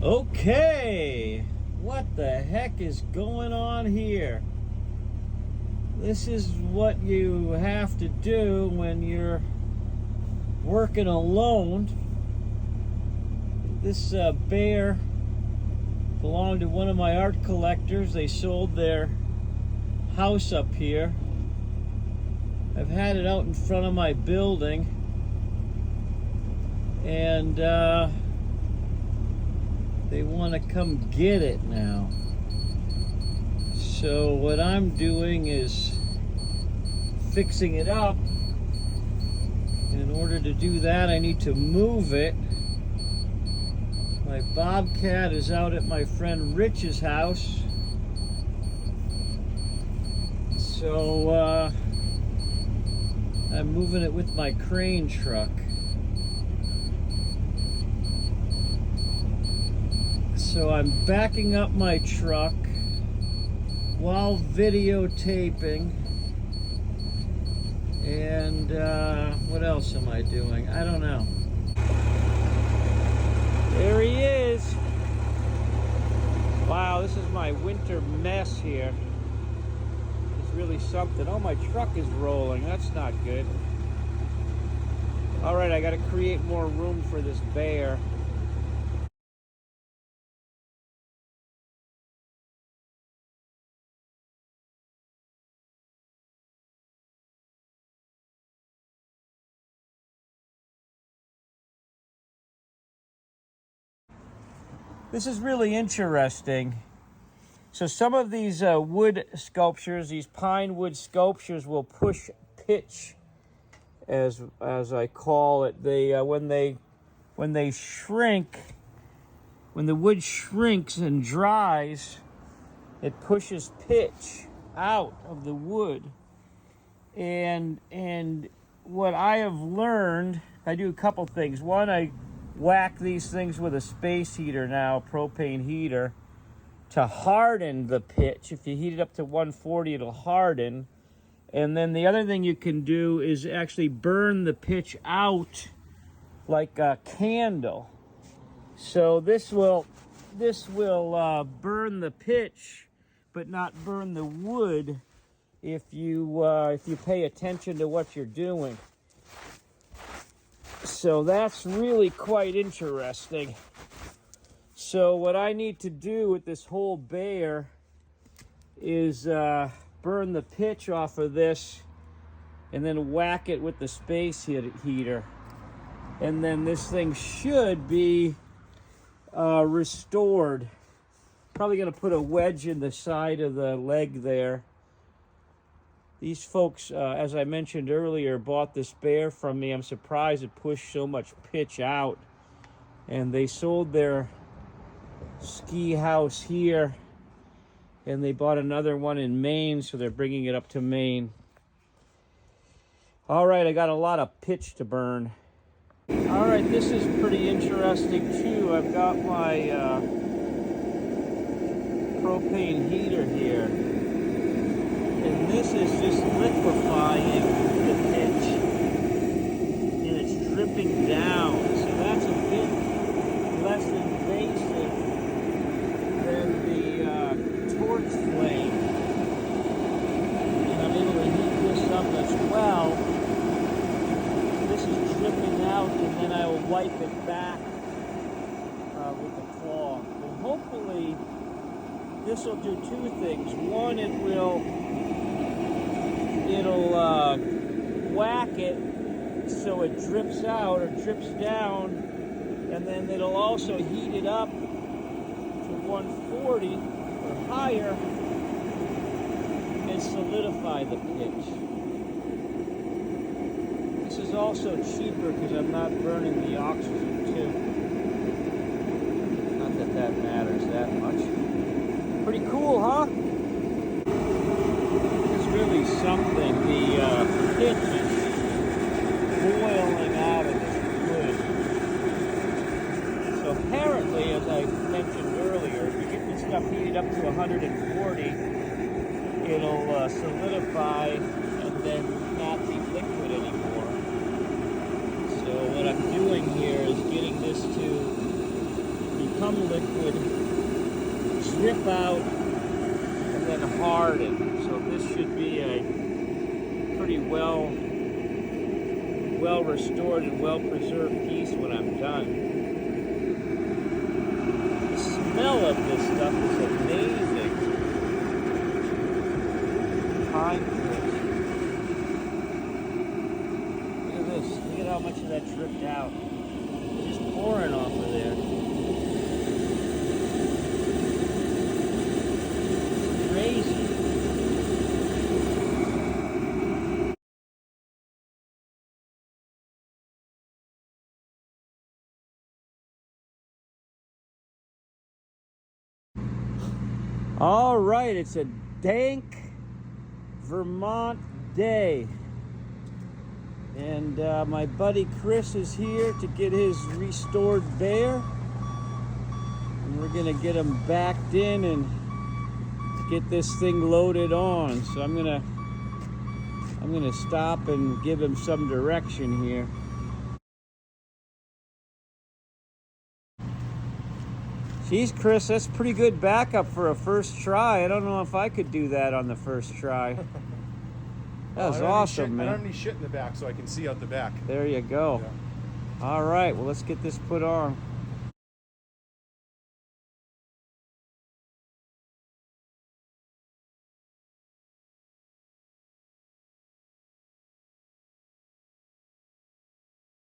Okay, what the heck is going on here? This is what you have to do when you're working alone. This bear belonged to one of my art collectors. They sold their house up here. I've had it out in front of my building, and they want to come get it now. So what I'm doing is fixing it up. And in order to do that, I need to move it. My bobcat is out at my friend Rich's house. So I'm moving it with my crane truck. So I'm backing up my truck while videotaping. And what else am I doing? I don't know. There he is. Wow, this is my winter mess here. It's really something. Oh, my truck is rolling. That's not good. All right, I got to create more room for this bear. This is really interesting. So some of these wood sculptures, these pine wood sculptures, will push pitch, as I call it. They when they shrink, when the wood shrinks and dries, it pushes pitch out of the wood. And what I have learned, I do a couple things. One, I whack these things with a space heater now, a propane heater, to harden the pitch. If you heat it up to 140, it'll harden. And then the other thing you can do is actually burn the pitch out like a candle. So this will burn the pitch, but not burn the wood if you pay attention to what you're doing. So that's really quite interesting. So what I need to do with this whole bear is burn the pitch off of this and then whack it with the space heater. And then this thing should be restored. Probably going to put a wedge in the side of the leg there. These folks, as I mentioned earlier, bought this bear from me. I'm surprised it pushed so much pitch out. And they sold their ski house here, and they bought another one in Maine, so they're bringing it up to Maine. All right, I got a lot of pitch to burn. All right, this is pretty interesting too. I've got my propane heater here, and this is just liquefying the pitch, and it's dripping down. So that's a bit less invasive than the torch flame. And I'm able to heat this up as well. This is dripping out, and then I will wipe it back with the cloth. And hopefully this will do two things. One, it'll whack it so it drips out or drips down, and then it'll also heat it up to 140 or higher and solidify the pitch. This is also cheaper because I'm not burning the oxygen too. Not that that matters that much. Pretty cool, huh? It's really something. The pitch is boiling out of this wood. So apparently, as I mentioned earlier, if you get this stuff heated up to 140, it'll solidify and then not be liquid anymore. So what I'm doing here is getting this to be become liquid, drip out, and then harden. So this should be a pretty well restored and well preserved piece when I'm done. The smell of this stuff is amazing. Pine pitch. Look at this. Look at how much of that dripped out. Just pouring off of there. It's crazy. All right, it's a dank Vermont day. And my buddy Chris is here to get his restored bear. And we're gonna get him backed in and get this thing loaded on. So I'm gonna stop and give him some direction here. Geez, Chris, that's pretty good backup for a first try. I don't know if I could do that on the first try. That was awesome, man. I don't have any shit in the back, so I can see out the back. There you go. Yeah. All right, well, let's get this put on.